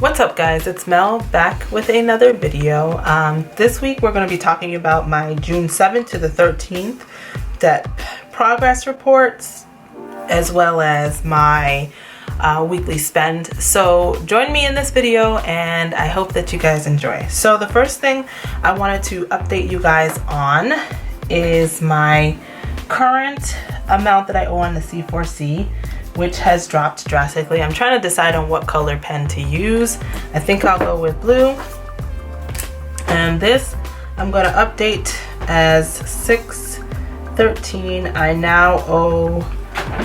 What's up guys, it's Mel back with another video. This week we're going to be talking about my June 7th to the 13th debt progress reports, as well as my weekly spend. So join me in this video and I hope that you guys enjoy. So the first thing I wanted to update you guys on is my current amount that I owe on the C4C, which has dropped drastically. I'm trying to decide on what color pen to use. I think I'll go with blue. And this I'm going to update as 6/13. I now owe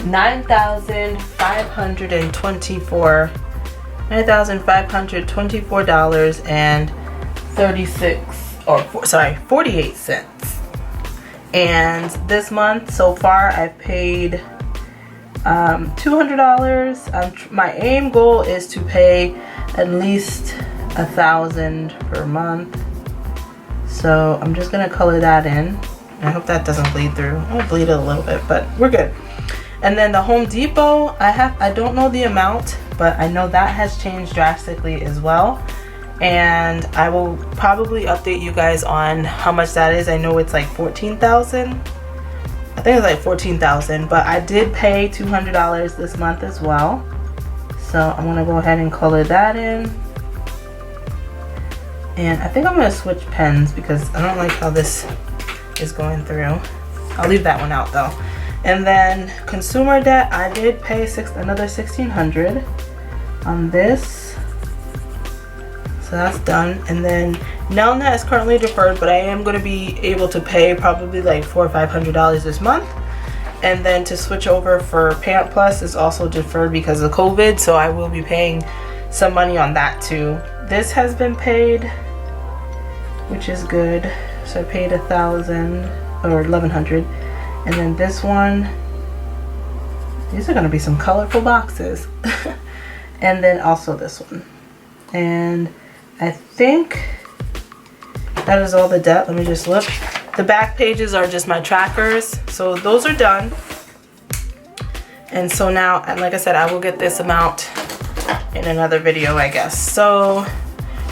$9,524.48. And this month so far I've paid $200. My aim goal is to pay at least $1,000 per month. So I'm just gonna color that in. I hope that doesn't bleed through. I'll bleed it a little bit, but we're good. And then the Home Depot, I don't know the amount, but I know that has changed drastically as well. And I will probably update you guys on how much that is. I know it's like 14,000. I think it's like 14,000, but I did pay $200 this month as well. So I'm gonna go ahead and color that in. And I think I'm gonna switch pens because I don't like how this is going through. I'll leave that one out though. And then consumer debt, I did pay another $1,600 on this. So that's done. And then Nelnet is currently deferred, but I am going to be able to pay probably like $400 or $500 this month. And then to switch over for Parent Plus is also deferred because of COVID, so I will be paying some money on that too. This has been paid, which is good. So I paid $1,000 or $1,100. And then this one, these are going to be some colorful boxes. And then also this one. And I think that is all the debt. Let me just look. The back pages are just my trackers. So those are done. And so now, and like I said, I will get this amount in another video, I guess. So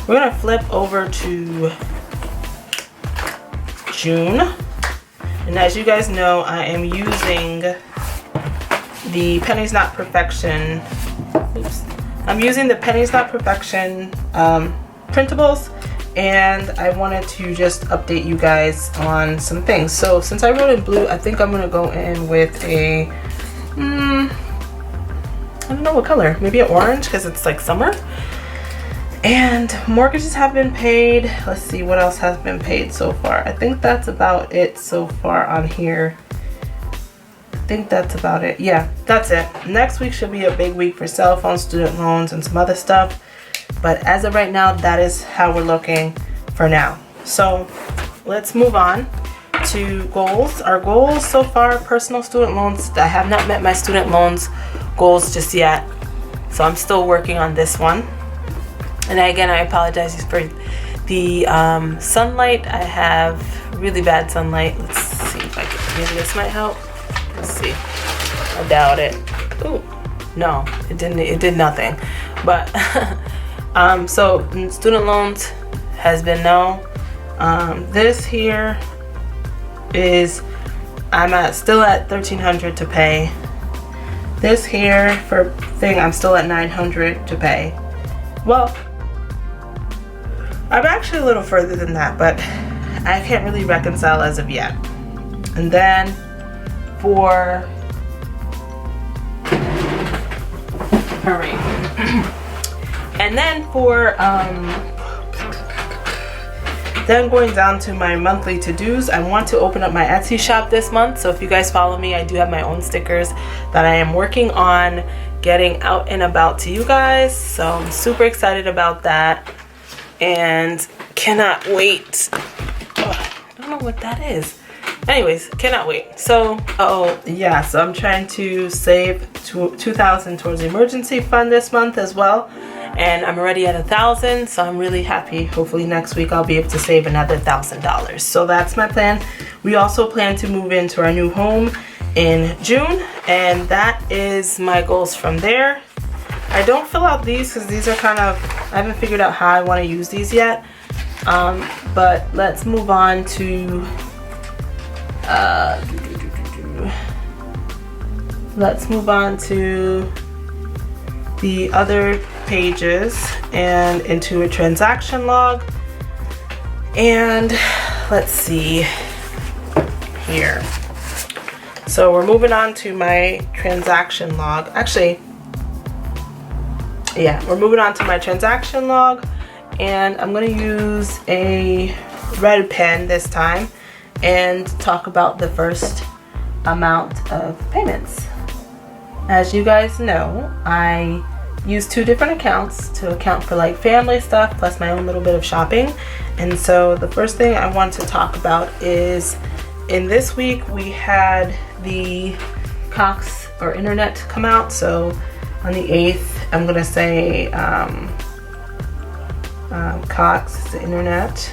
we're going to flip over to June. And as you guys know, I am using the Pennies Not Perfection. Oops. I'm using the Pennies Not Perfection printables, and I wanted to just update you guys on some things. So since I wrote in blue, I think I'm gonna go in with a I don't know what color, maybe an orange because it's like summer. And mortgages have been paid. Let's see what else has been paid so far. I think that's about it so far on here. I think that's about it. Yeah, that's it. Next week should be a big week for cell phone, student loans, and some other stuff. But as of right now, that is how we're looking for now. So let's move on to goals. Our goals so far, personal student loans. I have not met my student loans goals just yet. So I'm still working on this one. And again, I apologize for the sunlight. I have really bad sunlight. Let's see if I can, maybe this might help. Let's see. I doubt it. Ooh, no, it didn't. It did nothing. But so student loans has been no. This here is still at $1,300 to pay. This here for thing I'm still at $900 to pay. Well, I'm actually a little further than that, but I can't really reconcile as of yet. And then for hurry. And then for then going down to my monthly to-dos, I want to open up my Etsy shop this month. So if you guys follow me, I do have my own stickers that I am working on getting out and about to you guys. So I'm super excited about that and cannot wait. I don't know what that is. Anyways, cannot wait. So, yeah, so I'm trying to save $2,000 towards the emergency fund this month as well. And I'm already at $1,000, so I'm really happy. Hopefully next week I'll be able to save another $1,000. So that's my plan. We also plan to move into our new home in June, and that is my goals from there. I don't fill out these because these are kind of, I haven't figured out how I want to use these yet. But let's move on to let's move on to the other pages and into a transaction log. And let's see here. So we're moving on to my transaction log. Actually, yeah, we're moving on to my transaction log, and I'm going to use a red pen this time and talk about the first amount of payments. As you guys know, I use 2 different accounts to account for like family stuff plus my own little bit of shopping. And so the first thing I want to talk about is, in this week we had the Cox or internet come out. So on the 8th, I'm gonna say Cox, the internet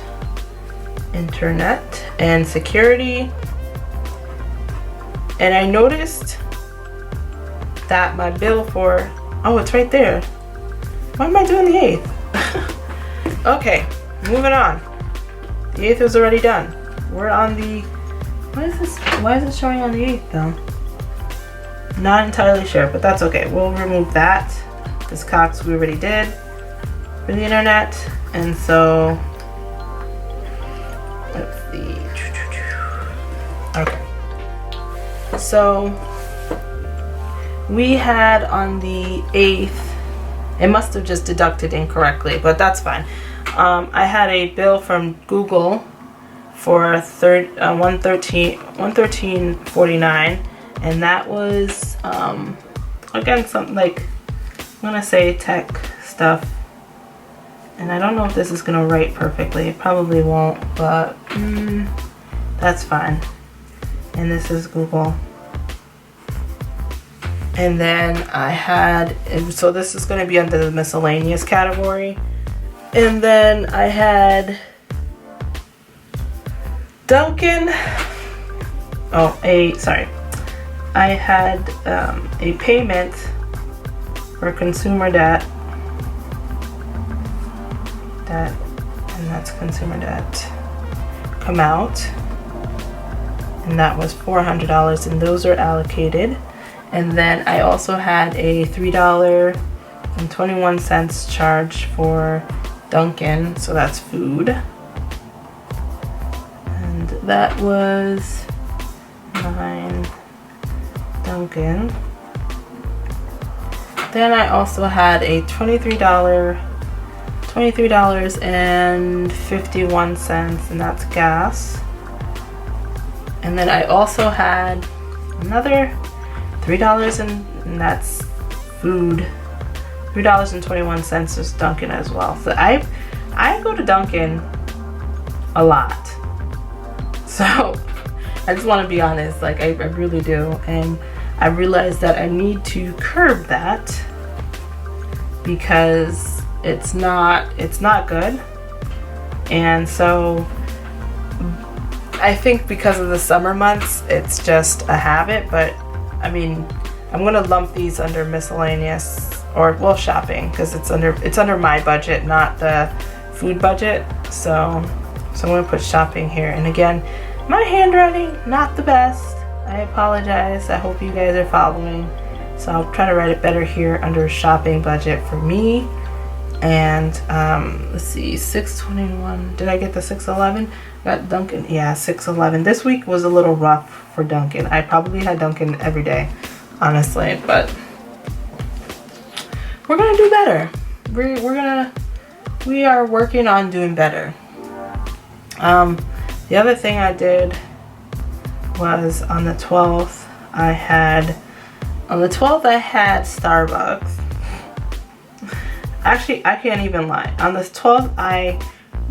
and security. And I noticed that my bill for, oh, it's right there. Why am I doing the 8th? Okay, moving on. The 8th was already done. We're on the, why is it showing on the 8th though? Not entirely sure, but that's okay. We'll remove that. This Cox we already did for the internet. And so, let's see. Okay. So, we had on the 8th, it must have just deducted incorrectly, but that's fine. I had a bill from Google for $113.49, and that was again something like, I'm gonna say tech stuff, and I don't know if this is gonna write perfectly. It probably won't, but that's fine. And this is Google. And then I had, so this is going to be under the miscellaneous category. And then I had Dunkin', I had a payment for consumer debt, and that's consumer debt, come out. And that was $400, and those are allocated. And then I also had a $3.21 charge for Dunkin', so that's food. And that was $9 Dunkin'. Then I also had a $23.51, and that's gas. And then I also had another $3, and that's food. $3.21 is Dunkin' as well. So I go to Dunkin' a lot. So I just want to be honest, like I really do. And I realized that I need to curb that because it's not good. And so I think because of the summer months, it's just a habit, but I mean, I'm gonna lump these under miscellaneous, or well, shopping, because it's under my budget, not the food budget. So I'm gonna put shopping here. And again, my handwriting not the best. I apologize. I hope you guys are following. So I'll try to write it better here under shopping budget for me. And let's see, 621. Did I get the 611? Got Dunkin'. Yeah, 611. This week was a little rough for Dunkin'. I probably had Dunkin' every day, honestly, but we're gonna do better. We are working on doing better. The other thing I did was on the 12th, I had Starbucks. Actually, I can't even lie. On the 12th, I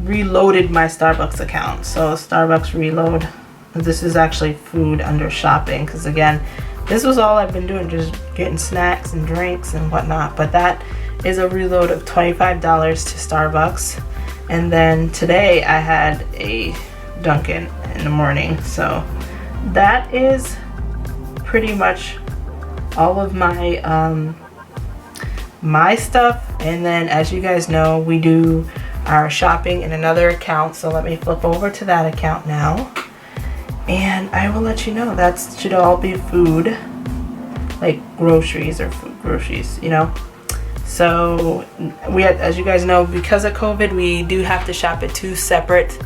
reloaded my Starbucks account. So Starbucks reload. This is actually food under shopping, because again, this was all I've been doing, just getting snacks and drinks and whatnot. But that is a reload of $25 to Starbucks. And then today I had a Dunkin' in the morning. So that is pretty much all of my my stuff. And then as you guys know, we do our shopping in another account. So let me flip over to that account now. And I will let you know that should all be food, like groceries or food groceries, you know. So we had, as you guys know, because of COVID, we do have to shop at 2 separate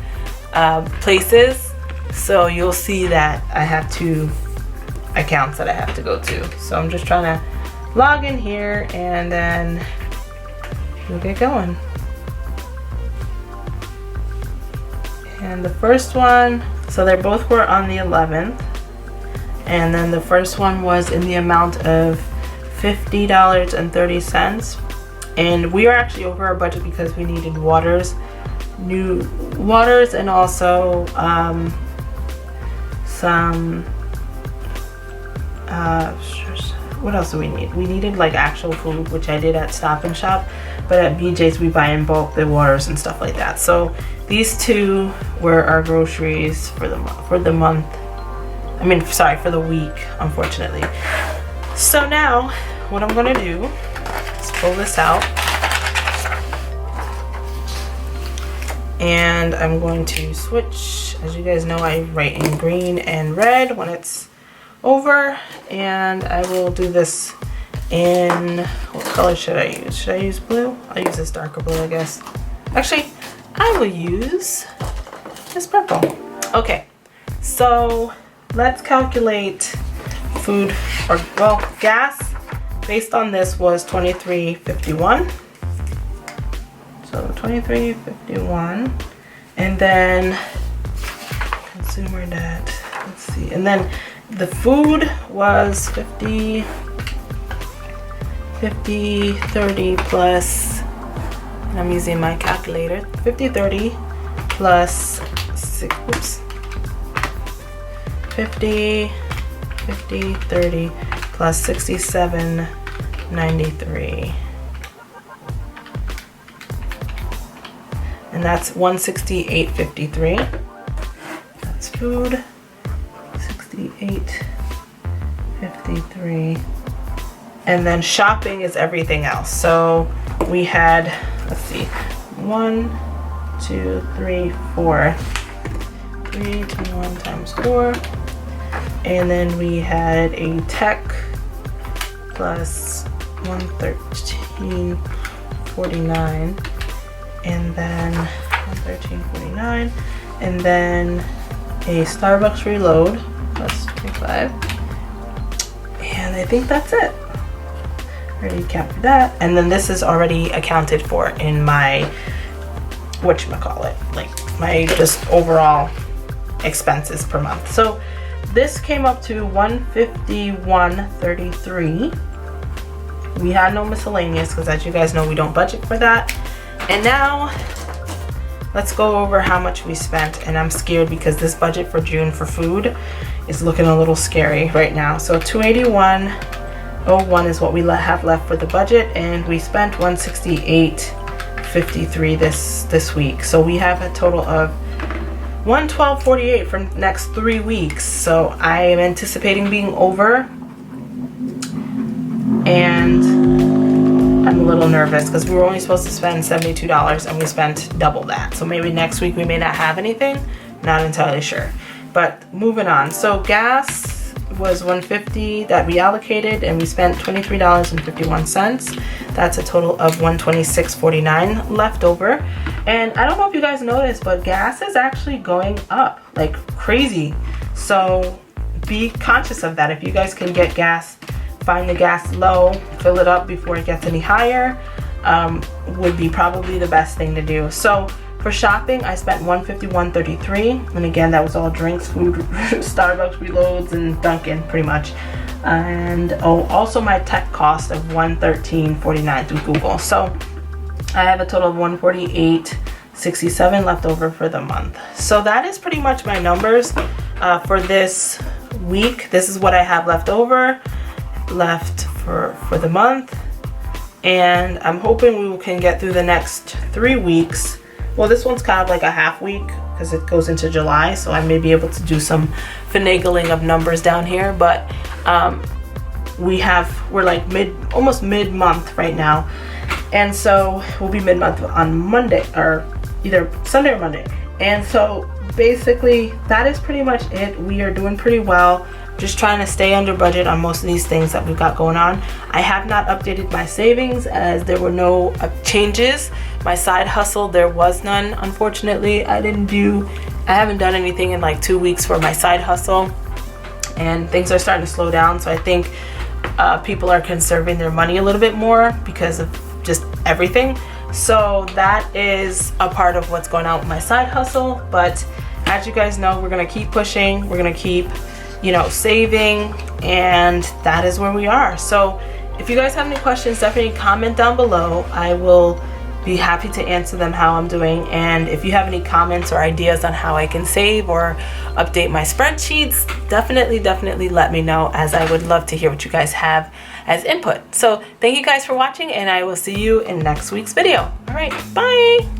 places. So you'll see that I have 2 accounts that I have to go to. So I'm just trying to log in here and then we'll get going. And the first one, so they both were on the 11th. And then the first one was in the amount of $50.30. And we are actually over our budget because we needed new waters, and also some what else do we need? We needed like actual food, which I did at Stop and Shop, but at BJ's we buy in bulk the waters and stuff like that. So these 2 were our groceries for the month. I mean, sorry, for the week, unfortunately. So now what I'm gonna do is pull this out, and I'm going to switch. As you guys know, I write in green and red when it's over, and I will do this in, what color should I use? Should I use blue? I'll use this darker blue, I guess. Actually, I will use this purple. Okay, so let's calculate food, or well, gas based on this was $23.51. So $23.51, and then consumer debt. Let's see, and then the food was 50, 30 plus, and I'm using my calculator, 50, 30 plus 6, oops, 50, 30 plus 67.93. And that's 168.53. That's food. 68.53. And then shopping is everything else. So we had, let's see, 1, 2, 3, 4. 321 times 4. And then we had a tech plus 113.49. And then 113.49. And then a Starbucks Reload plus 25. And I think that's it. Already captured that. And then this is already accounted for in my, whatchamacallit, like my just overall expenses per month. So this came up to $151.33. We had no miscellaneous because, as you guys know, we don't budget for that. And now let's go over how much we spent. And I'm scared because this budget for June for food is looking a little scary right now. So $281.01 is what we have left for the budget, and we spent $168.53 this week. So we have a total of $112.48 for the next 3 weeks. So I am anticipating being over, and I'm a little nervous because we were only supposed to spend $72 and we spent double that. So maybe next week we may not have anything, not entirely sure. But moving on. So gas was $150 that we allocated, and we spent $23.51. That's a total of $126.49 left over. And I don't know if you guys noticed, but gas is actually going up like crazy. So be conscious of that. If you guys can get gas, find the gas low, fill it up before it gets any higher, would be probably the best thing to do. So for shopping, I spent $151.33, and again, that was all drinks, food, Starbucks Reloads, and Dunkin' pretty much. And also my tech cost of $113.49 through Google. So I have a total of $148.67 left over for the month. So that is pretty much my numbers for this week. This is what I have left over, for the month, and I'm hoping we can get through the next 3 weeks. Well, this one's kind of like a half week because it goes into July, so I may be able to do some finagling of numbers down here, but we're like almost mid-month right now, and so we'll be mid-month on Monday, or either Sunday or Monday. And so basically that is pretty much it. We are doing pretty well, just trying to stay under budget on most of these things that we've got going on. I have not updated my savings as there were no changes. My side hustle, there was none, unfortunately. I haven't done anything in like 2 weeks for my side hustle, and things are starting to slow down. So I think people are conserving their money a little bit more because of just everything. So that is a part of what's going on with my side hustle. But as you guys know, we're gonna keep pushing, we're gonna keep, you know, saving, and that is where we are. So if you guys have any questions, definitely comment down below. I will be happy to answer them how I'm doing. And if you have any comments or ideas on how I can save or update my spreadsheets, definitely let me know, as I would love to hear what you guys have as input. So thank you guys for watching, and I will see you in next week's video. All right, bye.